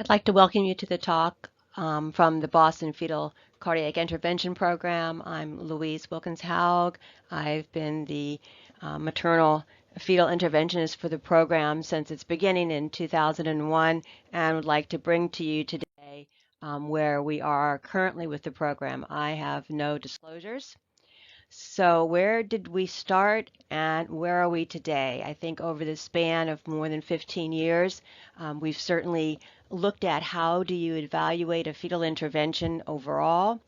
I'd like to welcome you to the talk from the Boston Fetal Cardiac Intervention Program. I'm Louise Wilkins Haug. I've been the maternal fetal interventionist for the program since its beginning in 2001 and would like to bring to you today where we are currently with the program. I have no disclosures. So where did we start and where are we today? I think over the span of more than 15 years, we've certainly looked at how do you evaluate a fetal intervention overall,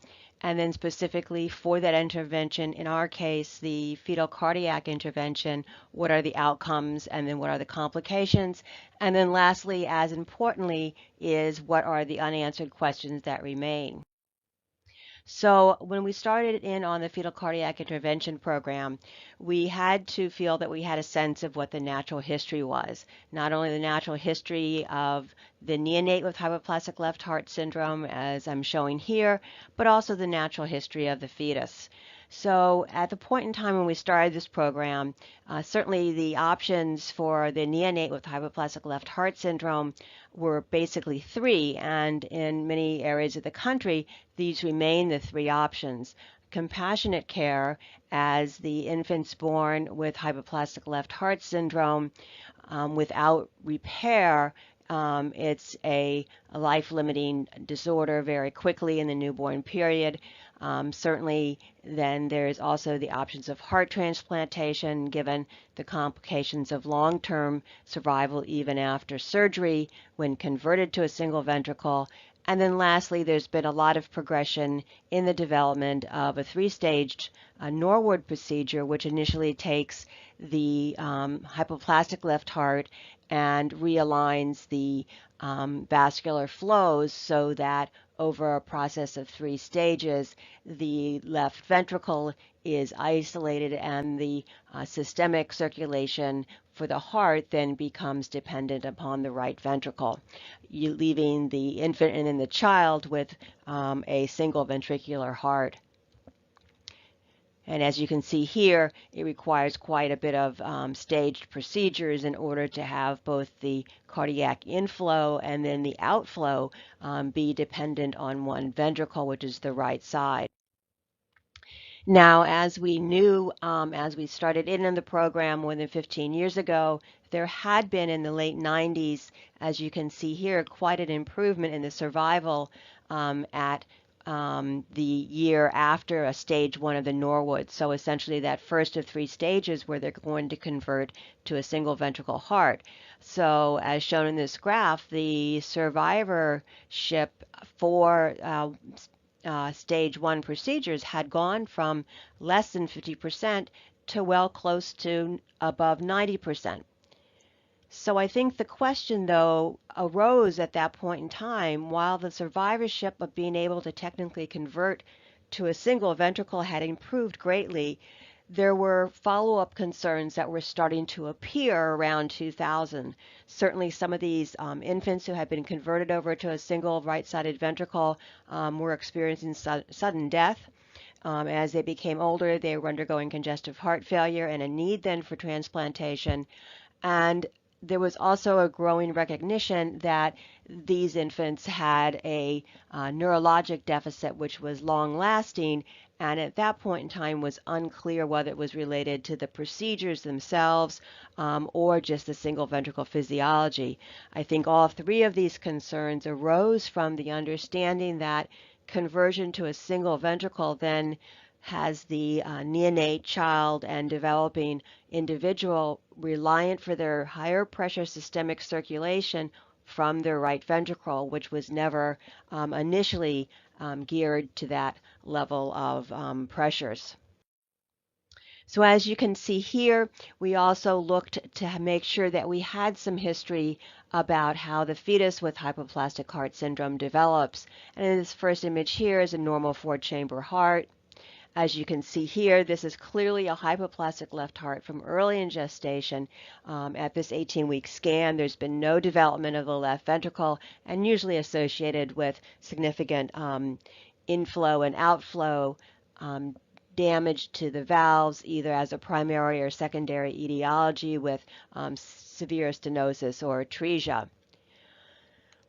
and then specifically for that intervention, in our case, the fetal cardiac intervention, what are the outcomes and then what are the complications? And then lastly, as importantly, is what are the unanswered questions that remain? So when we started in on the fetal cardiac intervention program, we had to feel that we had a sense of what the natural history was. Not only the natural history of the neonate with hypoplastic left heart syndrome, as I'm showing here, but also the natural history of the fetus. So at the point in time when we started this program, certainly the options for the neonate with hypoplastic left heart syndrome were basically three, and in many areas of the country, these remain the three options. Compassionate care, as the infants born with hypoplastic left heart syndrome without repair, it's a life-limiting disorder very quickly in the newborn period. Certainly, then there's also the options of heart transplantation, given the complications of long-term survival even after surgery when converted to a single ventricle. And then lastly, there's been a lot of progression in the development of a three-staged Norwood procedure, which initially takes the hypoplastic left heart and realigns the vascular flows so that over a process of 3 stages, the left ventricle is isolated and the systemic circulation for the heart then becomes dependent upon the right ventricle, leaving the infant and then the child with a single ventricular heart. And as you can see here, it requires quite a bit of staged procedures in order to have both the cardiac inflow and then the outflow be dependent on one ventricle, which is the right side. Now, as we knew, as we started in the program more than 15 years ago, there had been in the late 90s, as you can see here, quite an improvement in the survival at the year after a stage 1 of the Norwood. So essentially that first of 3 stages where they're going to convert to a single ventricle heart. So as shown in this graph, the survivorship for stage 1 procedures had gone from less than 50% to well close to above 90%. So I think the question, though, arose at that point in time, while the survivorship of being able to technically convert to a single ventricle had improved greatly, there were follow-up concerns that were starting to appear around 2000. Certainly some of these infants who had been converted over to a single right-sided ventricle were experiencing sudden death. As they became older, they were undergoing congestive heart failure and a need then for transplantation. And there was also a growing recognition that these infants had a neurologic deficit which was long-lasting, and at that point in time was unclear whether it was related to the procedures themselves or just the single ventricle physiology. I think all three of these concerns arose from the understanding that conversion to a single ventricle then has the neonate child and developing individual reliant for their higher pressure systemic circulation from their right ventricle, which was never initially geared to that level of pressures. So as you can see here, we also looked to make sure that we had some history about how the fetus with hypoplastic heart syndrome develops. And in this first image here is a normal 4-chamber heart. As you can see here, this is clearly a hypoplastic left heart from early in gestation. At this 18-week scan, there's been no development of the left ventricle and usually associated with significant inflow and outflow damage to the valves, either as a primary or secondary etiology with severe stenosis or atresia.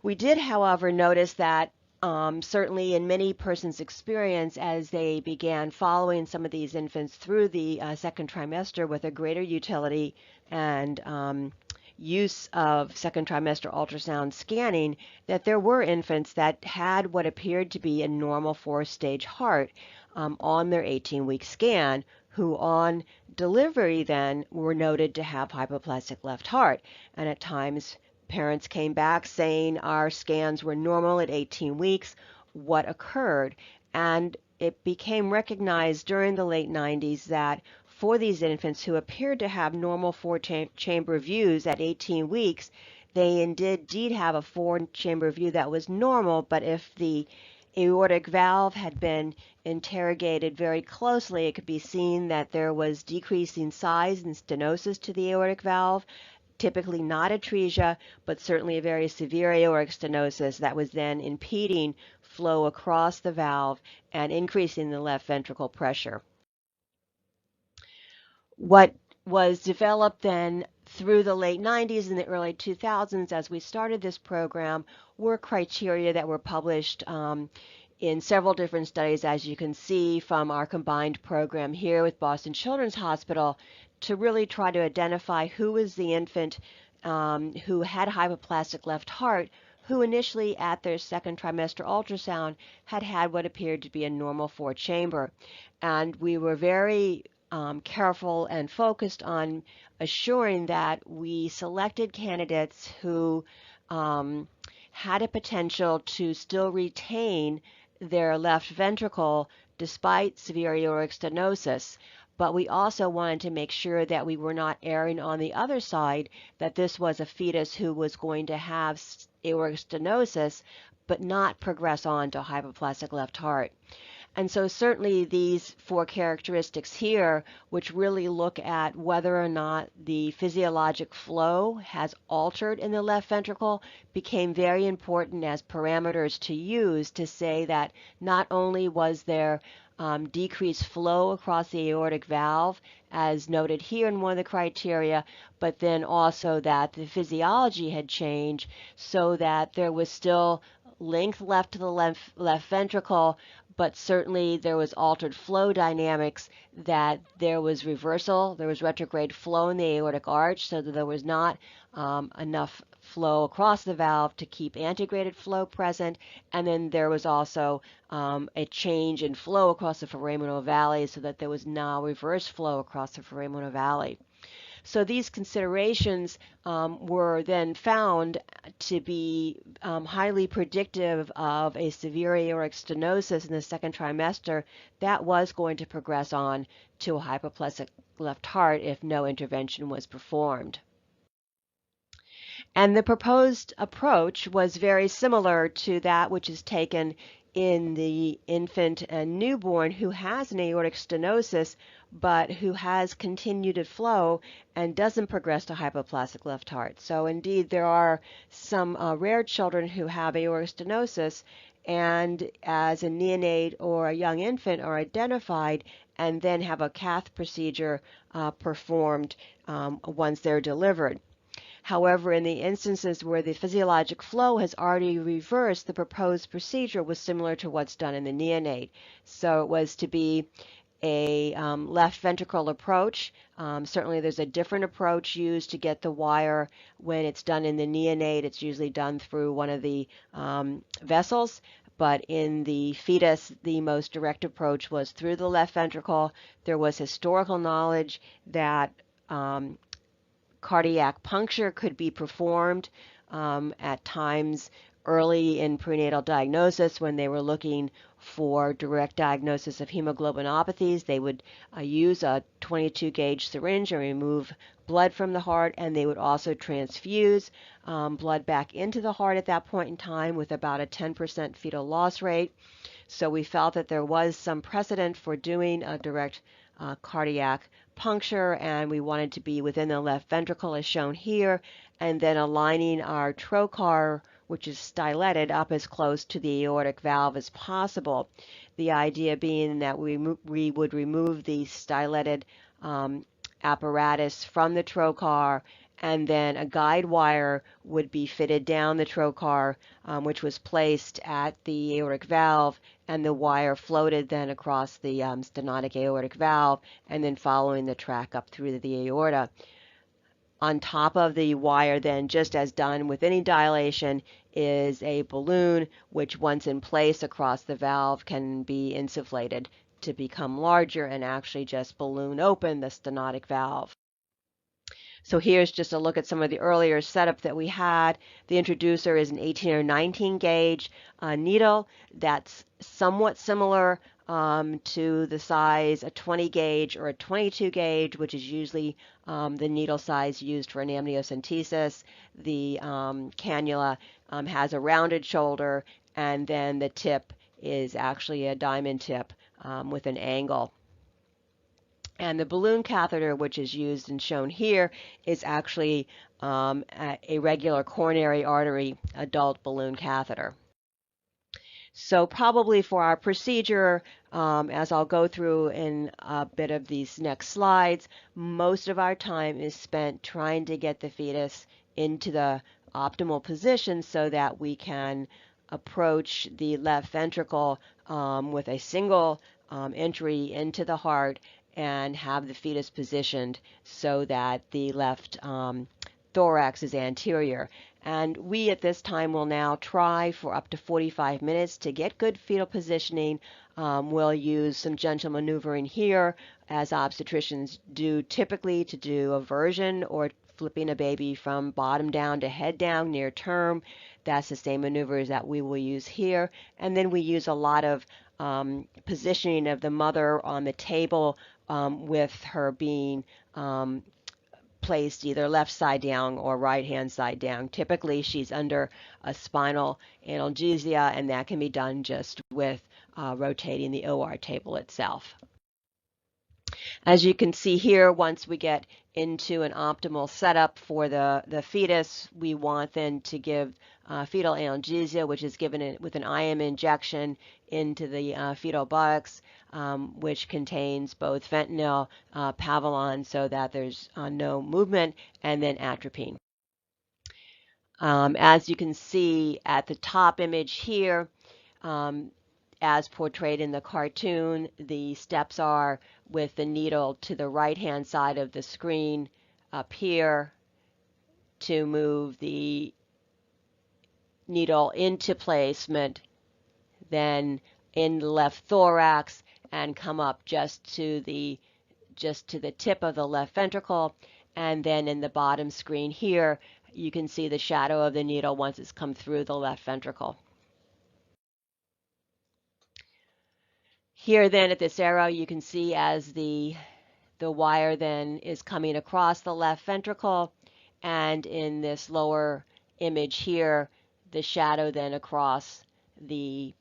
We did, however, notice that certainly in many persons' experience, as they began following some of these infants through the second trimester with a greater utility and use of second trimester ultrasound scanning, that there were infants that had what appeared to be a normal 4-stage heart on their 18-week scan, who on delivery then were noted to have hypoplastic left heart. And at times, parents came back saying our scans were normal at 18 weeks. What occurred? And it became recognized during the late 90s that for these infants who appeared to have normal 4-chamber views at 18 weeks, they indeed have a 4-chamber view that was normal, but if the aortic valve had been interrogated very closely, it could be seen that there was decreasing size and stenosis to the aortic valve, typically not atresia, but certainly a very severe aortic stenosis that was then impeding flow across the valve and increasing the left ventricle pressure. What was developed then through the late 90s and the early 2000s as we started this program were criteria that were published in several different studies, as you can see from our combined program here with Boston Children's Hospital, to really try to identify who was the infant who had hypoplastic left heart, who initially at their second trimester ultrasound had what appeared to be a normal 4-chamber. And we were very careful and focused on assuring that we selected candidates who had a potential to still retain their left ventricle despite severe aortic stenosis. But we also wanted to make sure that we were not erring on the other side, that this was a fetus who was going to have aortic stenosis but not progress on to hypoplastic left heart. And so certainly these 4 characteristics here, which really look at whether or not the physiologic flow has altered in the left ventricle, became very important as parameters to use to say that not only was there decreased flow across the aortic valve, as noted here in one of the criteria, but then also that the physiology had changed so that there was still length left to the left ventricle, but certainly there was altered flow dynamics, that there was reversal, there was retrograde flow in the aortic arch, so that there was not enough flow across the valve to keep antegrated flow present, and then there was also a change in flow across the foraminal valley so that there was now reverse flow across the foraminal valley. So these considerations were then found to be highly predictive of a severe aortic stenosis in the second trimester that was going to progress on to a hypoplastic left heart if no intervention was performed. And the proposed approach was very similar to that which is taken in the infant and newborn who has an aortic stenosis but who has continued flow and doesn't progress to hypoplastic left heart. So indeed there are some rare children who have aortic stenosis and as a neonate or a young infant are identified and then have a cath procedure performed once they're delivered. However, in the instances where the physiologic flow has already reversed, the proposed procedure was similar to what's done in the neonate. So it was to be a left ventricle approach. Certainly there's a different approach used to get the wire when it's done in the neonate. It's usually done through one of the vessels. But in the fetus, the most direct approach was through the left ventricle. There was historical knowledge that cardiac puncture could be performed at times early in prenatal diagnosis when they were looking for direct diagnosis of hemoglobinopathies. They would use a 22 gauge syringe and remove blood from the heart, and they would also transfuse blood back into the heart at that point in time with about a 10% fetal loss rate. So we felt that there was some precedent for doing a direct cardiac puncture, and we wanted to be within the left ventricle as shown here, and then aligning our trocar, which is styleted, up as close to the aortic valve as possible. The idea being that we would remove the styleted apparatus from the trocar and then a guide wire would be fitted down the trocar, which was placed at the aortic valve, and the wire floated then across the stenotic aortic valve, and then following the track up through the aorta. On top of the wire then, just as done with any dilation, is a balloon which once in place across the valve can be insufflated to become larger and actually just balloon open the stenotic valve. So here's just a look at some of the earlier setup that we had. The introducer is an 18 or 19 gauge needle that's somewhat similar to the size a 20 gauge or a 22 gauge, which is usually the needle size used for an amniocentesis. The cannula has a rounded shoulder, and then the tip is actually a diamond tip with an angle. And the balloon catheter, which is used and shown here, is actually a regular coronary artery adult balloon catheter. So probably for our procedure, as I'll go through in a bit of these next slides, most of our time is spent trying to get the fetus into the optimal position so that we can approach the left ventricle with a single entry into the heart and have the fetus positioned so that the left thorax is anterior. And we at this time will now try for up to 45 minutes to get good fetal positioning. We'll use some gentle maneuvering here, as obstetricians do typically, to do a version or flipping a baby from bottom down to head down near term. That's the same maneuvers that we will use here. And then we use a lot of positioning of the mother on the table with her being placed either left side down or right hand side down. Typically she's under a spinal analgesia, and that can be done just with rotating the OR table itself. As you can see here, once we get into an optimal setup for the fetus, we want then to give fetal analgesia, which is given with an IM injection into the fetal buttocks, which contains both fentanyl, Pavilon, so that there's no movement, and then atropine. As you can see at the top image here, as portrayed in the cartoon, the steps are with the needle to the right-hand side of the screen up here to move the needle into placement, then in the left thorax, and come up just to the tip of the left ventricle, and then in the bottom screen here you can see the shadow of the needle once it's come through the left ventricle. Here then at this arrow you can see as the wire then is coming across the left ventricle, and in this lower image here the shadow then across the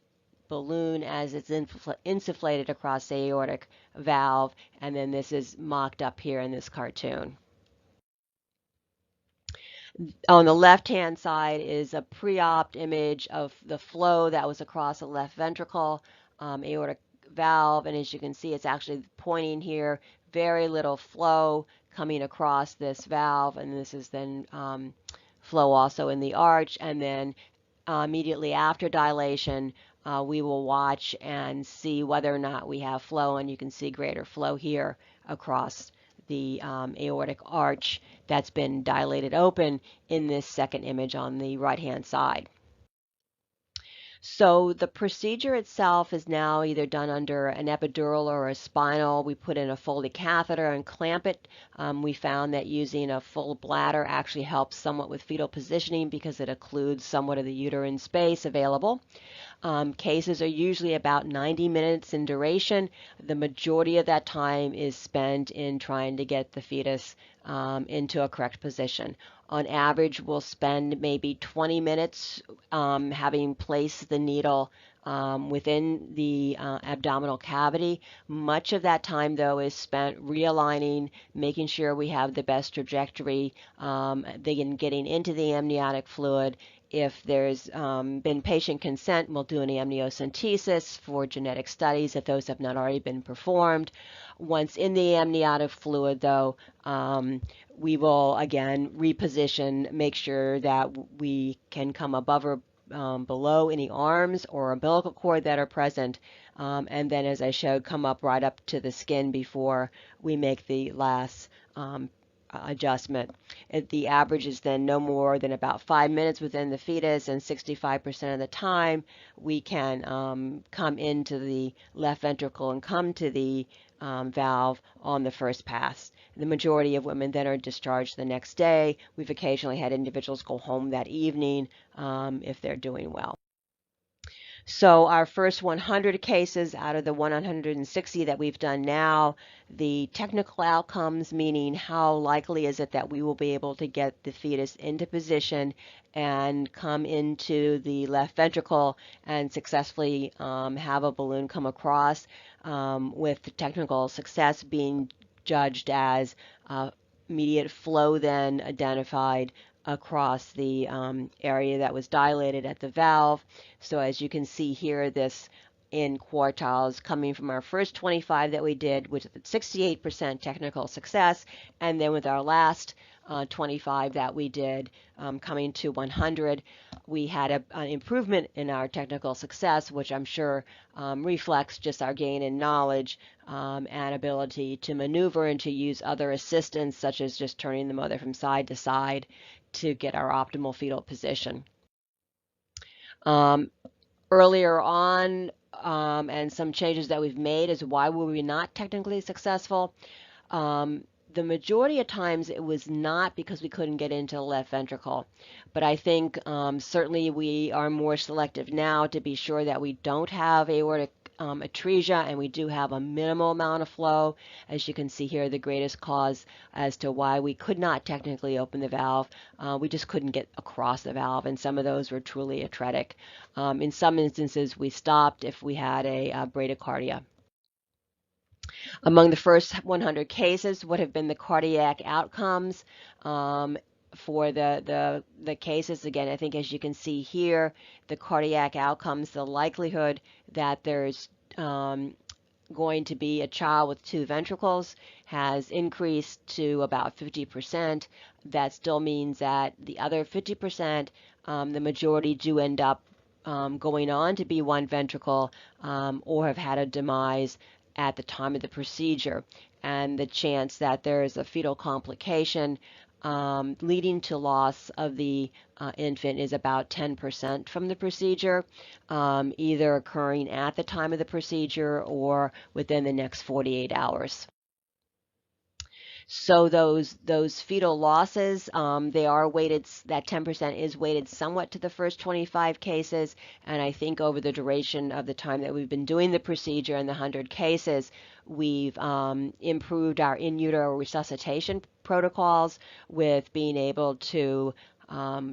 balloon as it's insufflated across the aortic valve, and then this is mocked up here in this cartoon. On the left-hand side is a pre-op image of the flow that was across the left ventricle, aortic valve, and as you can see it's actually pointing here, very little flow coming across this valve, and this is then flow also in the arch, and then immediately after dilation we will watch and see whether or not we have flow, and you can see greater flow here across the aortic arch that's been dilated open in this second image on the right-hand side. So the procedure itself is now either done under an epidural or a spinal. We put in a Foley catheter and clamp it. We found that using a full bladder actually helps somewhat with fetal positioning because it occludes somewhat of the uterine space available. Cases are usually about 90 minutes in duration. The majority of that time is spent in trying to get the fetus into a correct position. On average, we'll spend maybe 20 minutes having placed the needle within the abdominal cavity. Much of that time, though, is spent realigning, making sure we have the best trajectory, getting into the amniotic fluid, If there's been patient consent, we'll do an amniocentesis for genetic studies if those have not already been performed. Once in the amniotic fluid, though, we will again reposition, make sure that we can come above or below any arms or umbilical cord that are present, and then, as I showed, come up right up to the skin before we make the last adjustment. The average is then no more than about 5 minutes within the fetus, and 65% of the time we can come into the left ventricle and come to the valve on the first pass. The majority of women then are discharged the next day. We've occasionally had individuals go home that evening if they're doing well. So our first 100 cases out of the 160 that we've done now, the technical outcomes, meaning how likely is it that we will be able to get the fetus into position and come into the left ventricle and successfully have a balloon come across, with the technical success being judged as immediate flow then identified across the area that was dilated at the valve. So as you can see here, this in quartiles coming from our first 25 that we did, which is 68% technical success, and then with our last 25 that we did coming to 100, we had an improvement in our technical success, which I'm sure reflects just our gain in knowledge and ability to maneuver and to use other assistance, such as just turning the mother from side to side to get our optimal fetal position. Earlier on, and some changes that we've made is why were we not technically successful. The majority of times it was not because we couldn't get into the left ventricle, but I think certainly we are more selective now to be sure that we don't have aortic atresia, and we do have a minimal amount of flow. As you can see here, the greatest cause as to why we could not technically open the valve, we just couldn't get across the valve, and some of those were truly atretic. In some instances, we stopped if we had a bradycardia. Among the first 100 cases, what have been the cardiac outcomes for the cases? Again, I think as you can see here, the cardiac outcomes, the likelihood that there's going to be a child with two ventricles has increased to about 50%. That still means that the other 50%, the majority do end up going on to be one ventricle or have had a demise at the time of the procedure, and the chance that there is a fetal complication leading to loss of the infant is about 10% from the procedure, either occurring at the time of the procedure or within the next 48 hours. So those fetal losses, they are weighted, that 10% is weighted somewhat to the first 25 cases, and I think over the duration of the time that we've been doing the procedure in the 100 cases, we've improved our in utero resuscitation protocols with being able to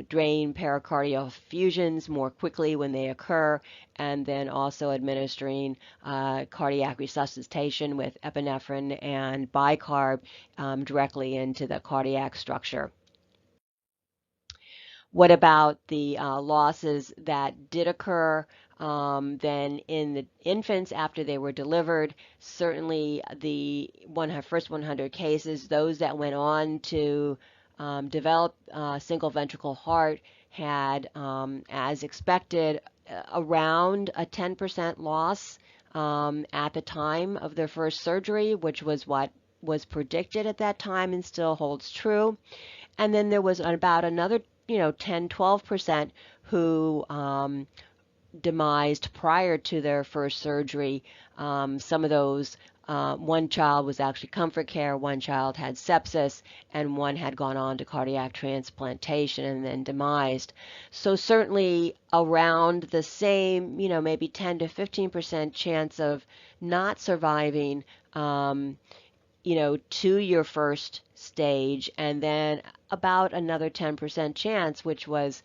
drain pericardial effusions more quickly when they occur, and then also administering cardiac resuscitation with epinephrine and bicarb directly into the cardiac structure. What about the losses that did occur then in the infants after they were delivered? Certainly the first 100 cases, those that went on to develop single ventricle heart had, as expected, around a 10% loss at the time of their first surgery, which was what was predicted at that time and still holds true. And then there was about another 10-12% who demised prior to their first surgery. Some of those, one child was actually comfort care, one child had sepsis, and one had gone on to cardiac transplantation and then demised. So certainly around the same, maybe 10 to 15% chance of not surviving, to your first stage, and then about another 10% chance, which was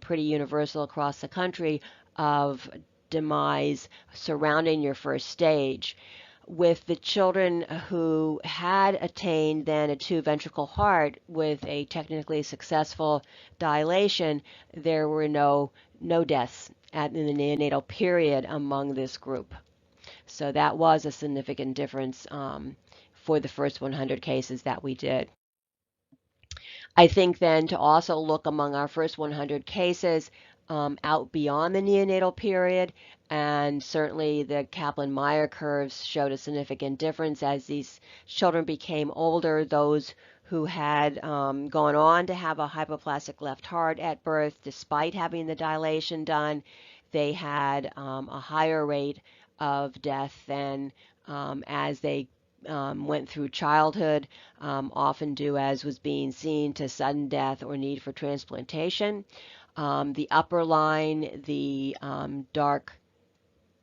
pretty universal across the country, of demise surrounding your first stage. with the children who had attained then a two-ventricle heart with a technically successful dilation, there were no deaths in the neonatal period among this group. So that was a significant difference for the first 100 cases that we did. I think then to also look among our first 100 cases out beyond the neonatal period, and certainly the Kaplan-Meier curves showed a significant difference as these children became older. Those who had gone on to have a hypoplastic left heart at birth, despite having the dilation done, they had a higher rate of death than as they went through childhood, often due, as was being seen, to sudden death or need for transplantation. The upper line, the dark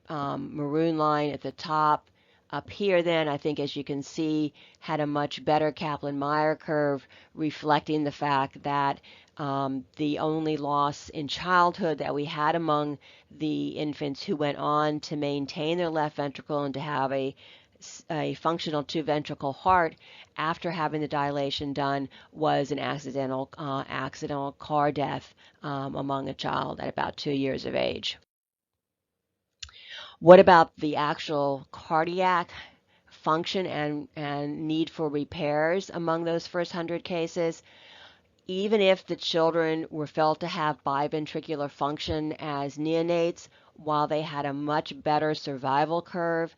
maroon line at the top up here then, I think as you can see, had a much better Kaplan-Meier curve, reflecting the fact that the only loss in childhood that we had among the infants who went on to maintain their left ventricle and to have a functional two-ventricle heart after having the dilation done was an accidental car death among a child at about 2 years of age. What about the actual cardiac function and need for repairs among those first 100 cases? Even if the children were felt to have biventricular function as neonates, while they had a much better survival curve,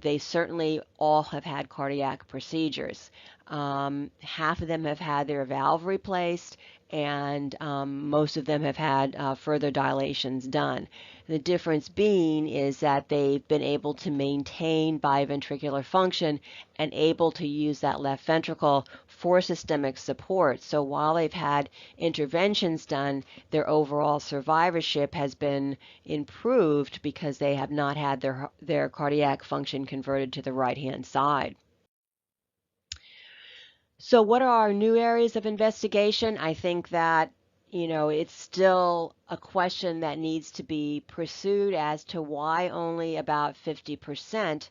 they certainly all have had cardiac procedures. Half of them have had their valve replaced, and most of them have had further dilations done. The difference being is that they've been able to maintain biventricular function and able to use that left ventricle for systemic support. So while they've had interventions done, their overall survivorship has been improved because they have not had their cardiac function converted to the right-hand side. So what are our new areas of investigation? I think that, it's still a question that needs to be pursued as to why only about 50%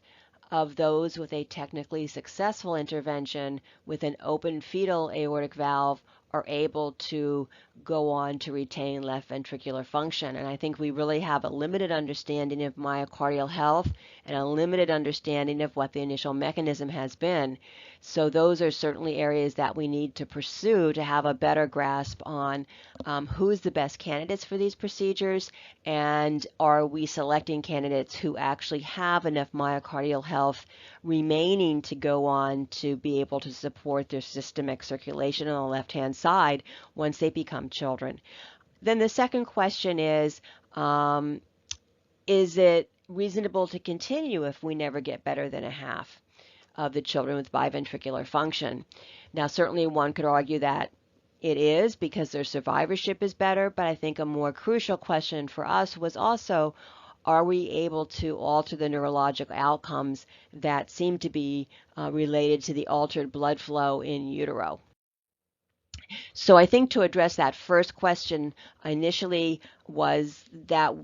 of those with a technically successful intervention with an open fetal aortic valve are able to go on to retain left ventricular function. And I think we really have a limited understanding of myocardial health and a limited understanding of what the initial mechanism has been. So those are certainly areas that we need to pursue to have a better grasp on who's the best candidates for these procedures, and are we selecting candidates who actually have enough myocardial health remaining to go on to be able to support their systemic circulation on the left-hand side once they become children. Then the second question is it reasonable to continue if we never get better than a half of the children with biventricular function? Now, certainly one could argue that it is because their survivorship is better, but I think a more crucial question for us was also, are we able to alter the neurologic outcomes that seem to be related to the altered blood flow in utero? So I think to address that first question initially was that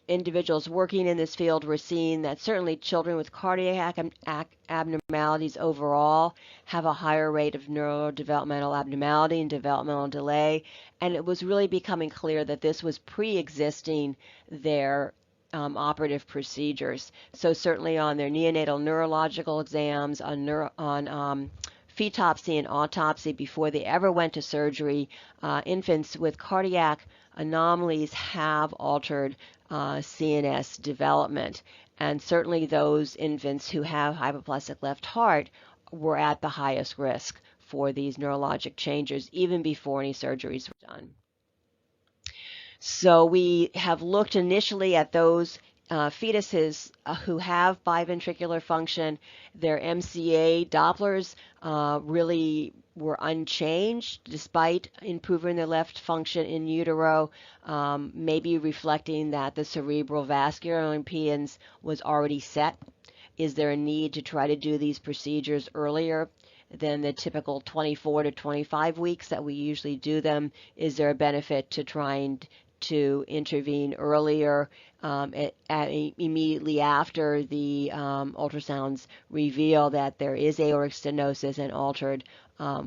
individuals working in this field were seeing that certainly children with cardiac abnormalities overall have a higher rate of neurodevelopmental abnormality and developmental delay, and it was really becoming clear that this was pre-existing their operative procedures. So certainly on their neonatal neurological exams, on fetopsy and autopsy before they ever went to surgery, infants with cardiac anomalies have altered CNS development. And certainly those infants who have hypoplastic left heart were at the highest risk for these neurologic changes even before any surgeries were done. So we have looked initially at those fetuses who have biventricular function. Their MCA Dopplers really were unchanged despite improving their left function in utero, maybe reflecting that the cerebral vascular impedance was already set. Is there a need to try to do these procedures earlier than the typical 24 to 25 weeks that we usually do them? Is there a benefit to trying to intervene earlier immediately after the ultrasounds reveal that there is aortic stenosis and altered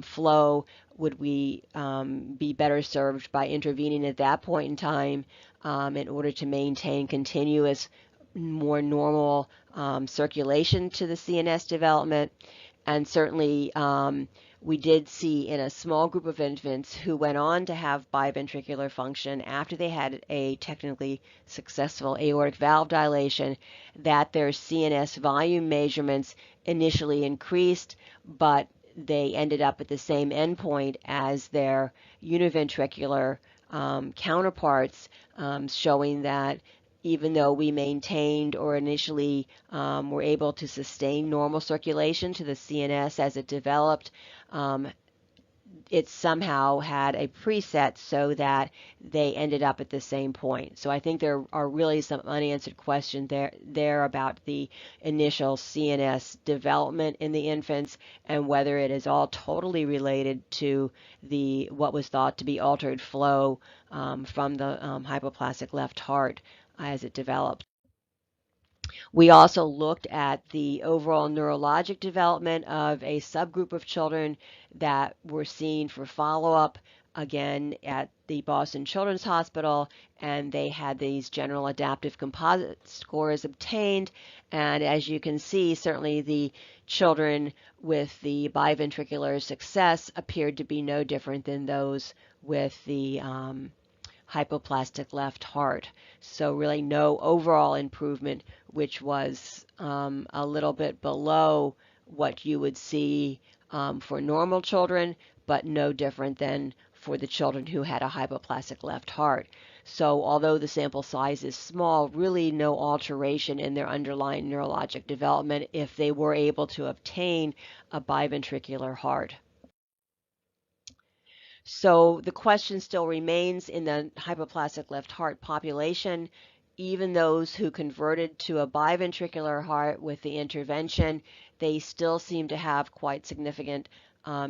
flow. Would we be better served by intervening at that point in time in order to maintain continuous, more normal circulation to the CNS development? And certainly we did see in a small group of infants who went on to have biventricular function after they had a technically successful aortic valve dilation that their CNS volume measurements initially increased, but they ended up at the same endpoint as their univentricular counterparts, showing that even though we maintained or initially were able to sustain normal circulation to the CNS as it developed, it somehow had a preset so that they ended up at the same point. So I think there are really some unanswered questions there about the initial CNS development in the infants and whether it is all totally related to what was thought to be altered flow from the hypoplastic left heart as it developed. We also looked at the overall neurologic development of a subgroup of children that were seen for follow-up, again, at the Boston Children's Hospital, and they had these general adaptive composite scores obtained. And as you can see, certainly the children with the biventricular success appeared to be no different than those with the hypoplastic left heart. So really no overall improvement, which was a little bit below what you would see for normal children, but no different than for the children who had a hypoplastic left heart. So although the sample size is small, really no alteration in their underlying neurologic development if they were able to obtain a biventricular heart. So the question still remains in the hypoplastic left heart population, even those who converted to a biventricular heart with the intervention, they still seem to have quite significant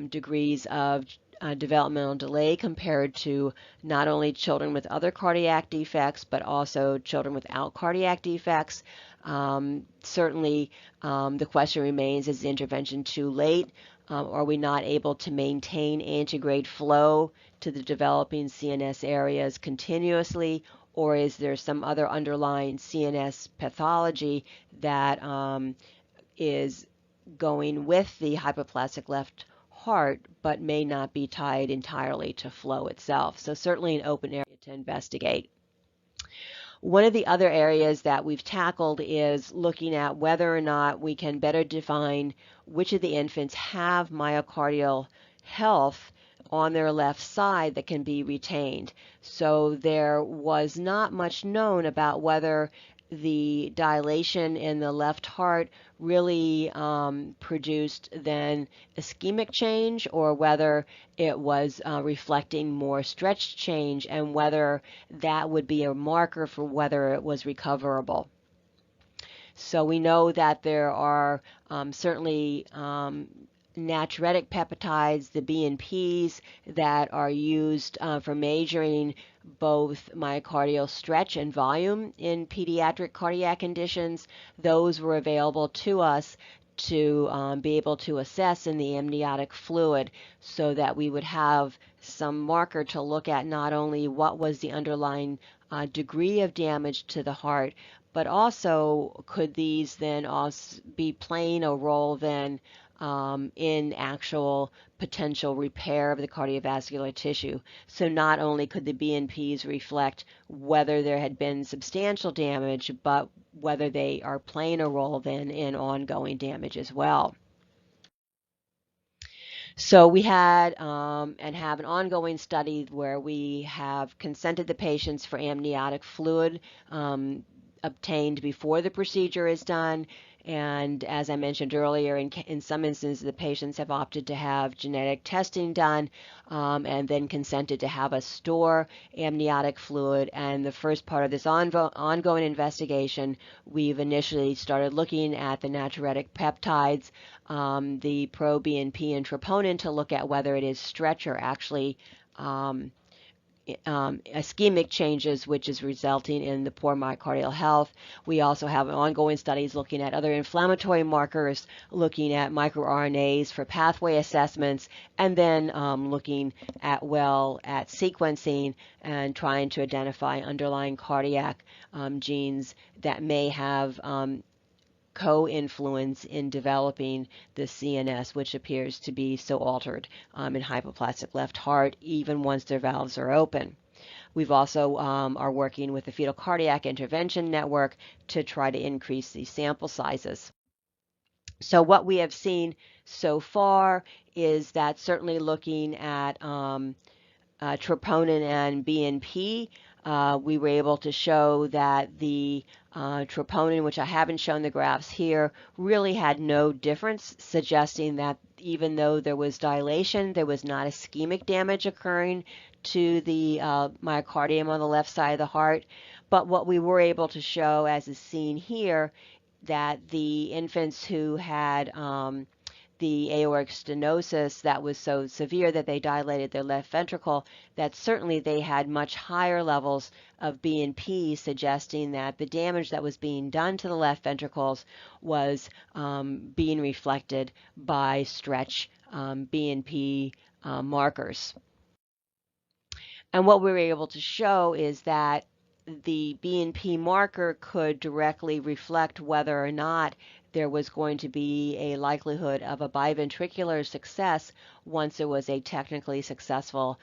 degrees of developmental delay compared to not only children with other cardiac defects, but also children without cardiac defects. Certainly, the question remains, is the intervention too late? Are we not able to maintain antegrade flow to the developing CNS areas continuously, or is there some other underlying CNS pathology that is going with the hypoplastic left heart but may not be tied entirely to flow itself? So certainly an open area to investigate. One of the other areas that we've tackled is looking at whether or not we can better define which of the infants have myocardial health on their left side that can be retained. So there was not much known about whether the dilation in the left heart really produced then ischemic change, or whether it was reflecting more stretched change, and whether that would be a marker for whether it was recoverable. So we know that there are certainly natriuretic peptides, the BNPs, that are used for measuring both myocardial stretch and volume in pediatric cardiac conditions. Those were available to us to be able to assess in the amniotic fluid so that we would have some marker to look at not only what was the underlying degree of damage to the heart, but also could these then also be playing a role then in actual potential repair of the cardiovascular tissue. So not only could the BNPs reflect whether there had been substantial damage, but whether they are playing a role then in ongoing damage as well. So we had and have an ongoing study where we have consented the patients for amniotic fluid obtained before the procedure is done. And as I mentioned earlier, in some instances, the patients have opted to have genetic testing done and then consented to have us store amniotic fluid. And the first part of this ongoing investigation, we've initially started looking at the natriuretic peptides, the pro-BNP and troponin, to look at whether it is stretch or actually ischemic changes, which is resulting in the poor myocardial health. We also have ongoing studies looking at other inflammatory markers, looking at microRNAs for pathway assessments, and then looking at sequencing and trying to identify underlying cardiac genes that may have co-influence in developing the CNS, which appears to be so altered in hypoplastic left heart, even once their valves are open. We've also are working with the Fetal Cardiac Intervention Network to try to increase these sample sizes. So what we have seen so far is that certainly looking at troponin and BNP, we were able to show that the troponin, which I haven't shown the graphs here, really had no difference, suggesting that even though there was dilation, there was not ischemic damage occurring to the myocardium on the left side of the heart. But what we were able to show, as is seen here, that the infants who had the aortic stenosis that was so severe that they dilated their left ventricle, that certainly they had much higher levels of BNP, suggesting that the damage that was being done to the left ventricles was being reflected by stretch BNP markers. And what we were able to show is that the BNP marker could directly reflect whether or not there was going to be a likelihood of a biventricular success once there was a technically successful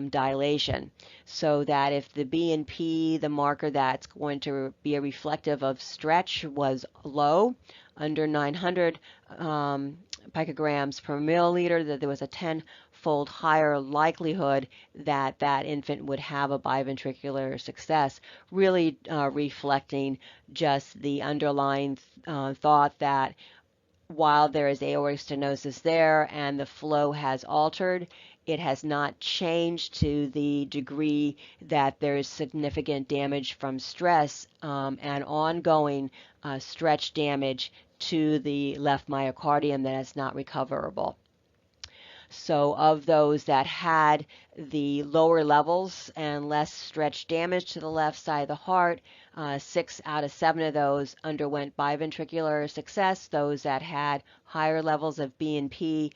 dilation. So that if the BNP, the marker that's going to be a reflective of stretch, was low, under 900 picograms per milliliter, that there was a 10-fold higher likelihood that that infant would have a biventricular success, really reflecting just the underlying thought that while there is aortic stenosis there and the flow has altered, it has not changed to the degree that there is significant damage from stress and ongoing stretch damage to the left myocardium that is not recoverable. So of those that had the lower levels and less stretch damage to the left side of the heart, 6 out of 7 of those underwent biventricular success. Those that had higher levels of BNP,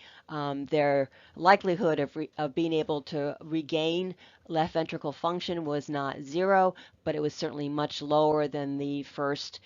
their likelihood of being able to regain left ventricle function was not 0, but it was certainly much lower than the first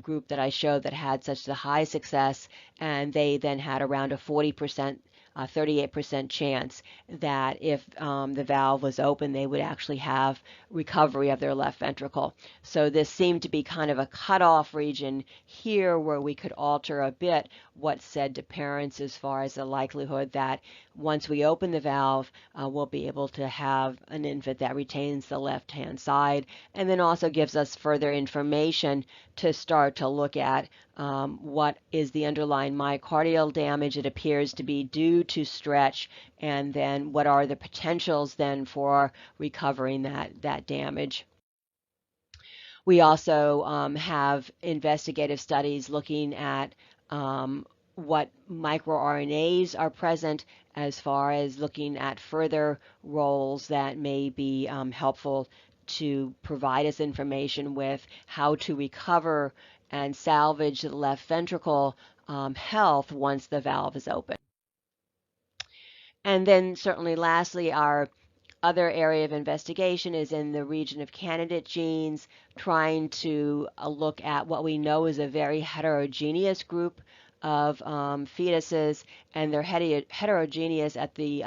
group that I showed that had such a high success, and they then had around a 40%, 38% chance that if the valve was open, they would actually have recovery of their left ventricle. So this seemed to be kind of a cutoff region here where we could alter a bit what's said to parents as far as the likelihood that once we open the valve, we'll be able to have an infant that retains the left-hand side, and then also gives us further information to start to look at what is the underlying myocardial damage it appears to be due to stretch, and then what are the potentials then for recovering that damage. We also have investigative studies looking at what microRNAs are present as far as looking at further roles that may be helpful to provide us information with how to recover and salvage the left ventricle health once the valve is open. And then certainly lastly, our other area of investigation is in the region of candidate genes, trying to look at what we know is a very heterogeneous group of fetuses, and they're heterogeneous at the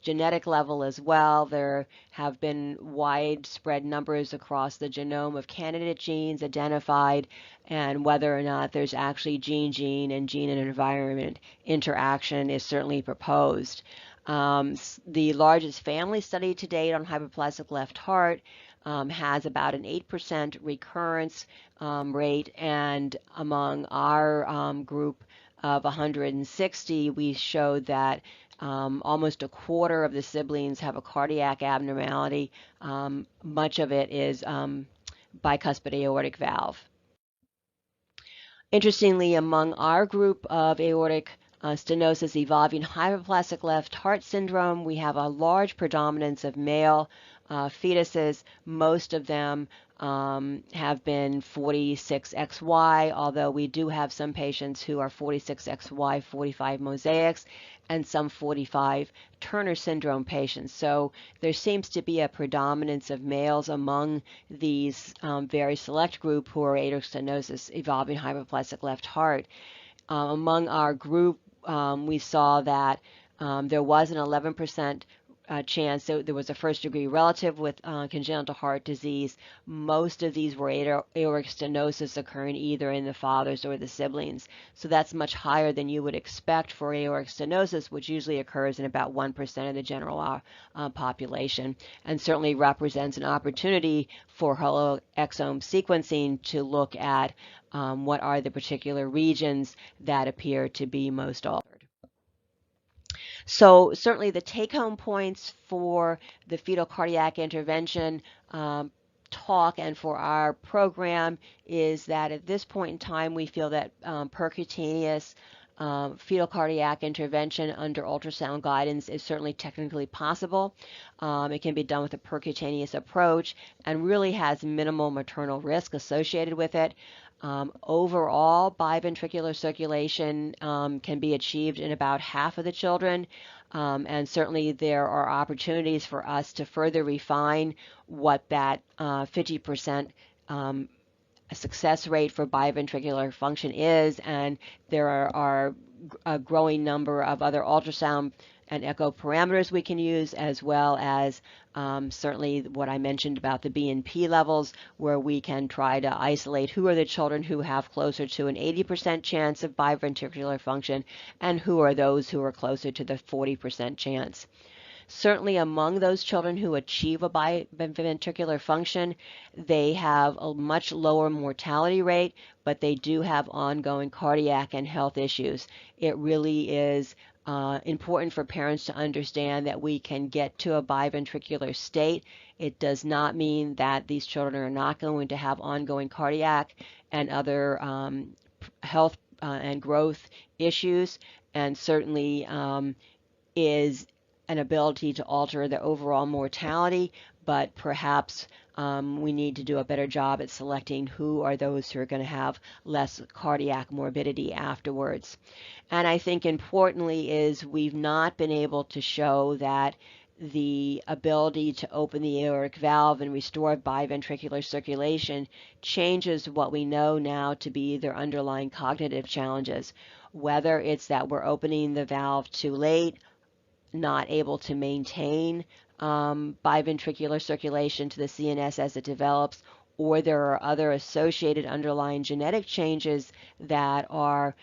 genetic level as well. There have been widespread numbers across the genome of candidate genes identified, and whether or not there's actually gene-gene and gene and environment interaction is certainly proposed. The largest family study to date on hypoplastic left heart has about an 8% recurrence rate, and among our group of 160, we showed that almost a quarter of the siblings have a cardiac abnormality. Much of it is bicuspid aortic valve. Interestingly, among our group of aortic stenosis evolving hypoplastic left heart syndrome, we have a large predominance of male fetuses. Most of them have been 46XY, although we do have some patients who are 46XY, 45 mosaics, and some 45 Turner syndrome patients. So there seems to be a predominance of males among these very select group who are aortic stenosis evolving hypoplastic left heart. Among our group, we saw that there was an 11% chance. So there was a first degree relative with congenital heart disease. Most of these were aortic stenosis occurring either in the fathers or the siblings. So that's much higher than you would expect for aortic stenosis, which usually occurs in about 1% of the general population, and certainly represents an opportunity for whole exome sequencing to look at what are the particular regions that appear to be most altered. So certainly the take-home points for the fetal cardiac intervention talk and for our program is that at this point in time we feel that percutaneous fetal cardiac intervention under ultrasound guidance is certainly technically possible. It can be done with a percutaneous approach and really has minimal maternal risk associated with it. Overall, biventricular circulation can be achieved in about half of the children, and certainly there are opportunities for us to further refine what that 50% success rate for biventricular function is, and there are a growing number of other ultrasound and echo parameters we can use, as well as certainly what I mentioned about the BNP levels, where we can try to isolate who are the children who have closer to an 80% chance of biventricular function and who are those who are closer to the 40% chance. Certainly among those children who achieve a biventricular function, they have a much lower mortality rate, but they do have ongoing cardiac and health issues. It really is important for parents to understand that we can get to a biventricular state. It does not mean that these children are not going to have ongoing cardiac and other health and growth issues, and certainly is an ability to alter the overall mortality, but perhaps we need to do a better job at selecting who are those who are going to have less cardiac morbidity afterwards. And I think importantly is we've not been able to show that the ability to open the aortic valve and restore biventricular circulation changes what we know now to be their underlying cognitive challenges, whether it's that we're opening the valve too late, not able to maintain biventricular circulation to the CNS as it develops, or there are other associated underlying genetic changes that are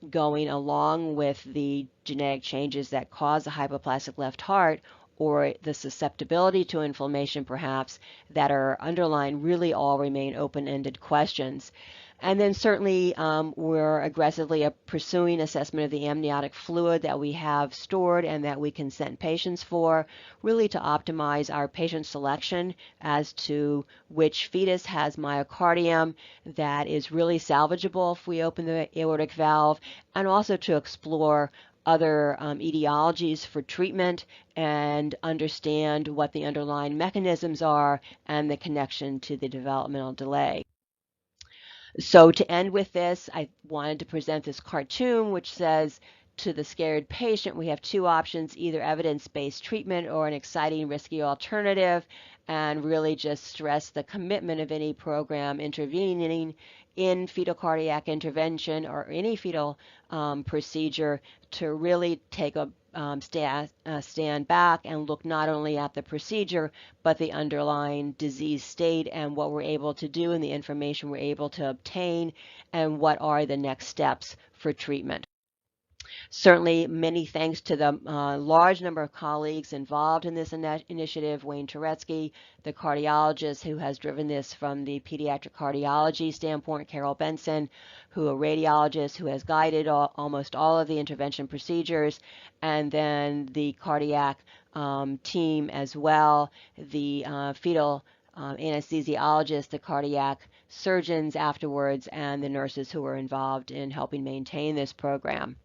going along with the genetic changes that cause a hypoplastic left heart, or the susceptibility to inflammation perhaps, that are underlying, really all remain open-ended questions. And then certainly we're aggressively pursuing assessment of the amniotic fluid that we have stored and that we consent patients for, really to optimize our patient selection as to which fetus has myocardium that is really salvageable if we open the aortic valve, and also to explore other etiologies for treatment and understand what the underlying mechanisms are and the connection to the developmental delay. So to end with this, I wanted to present this cartoon which says, to the scared patient, we have two options, either evidence-based treatment or an exciting, risky alternative, and really just stress the commitment of any program intervening in fetal cardiac intervention or any fetal procedure to really take a stand back and look not only at the procedure but the underlying disease state and what we're able to do and the information we're able to obtain and what are the next steps for treatment. Certainly, many thanks to the large number of colleagues involved in this initiative, Wayne Turetsky, the cardiologist who has driven this from the pediatric cardiology standpoint, Carol Benson, who a radiologist who has guided almost all of the intervention procedures, and then the cardiac team as well, the fetal anesthesiologist, the cardiac surgeons afterwards, and the nurses who were involved in helping maintain this program.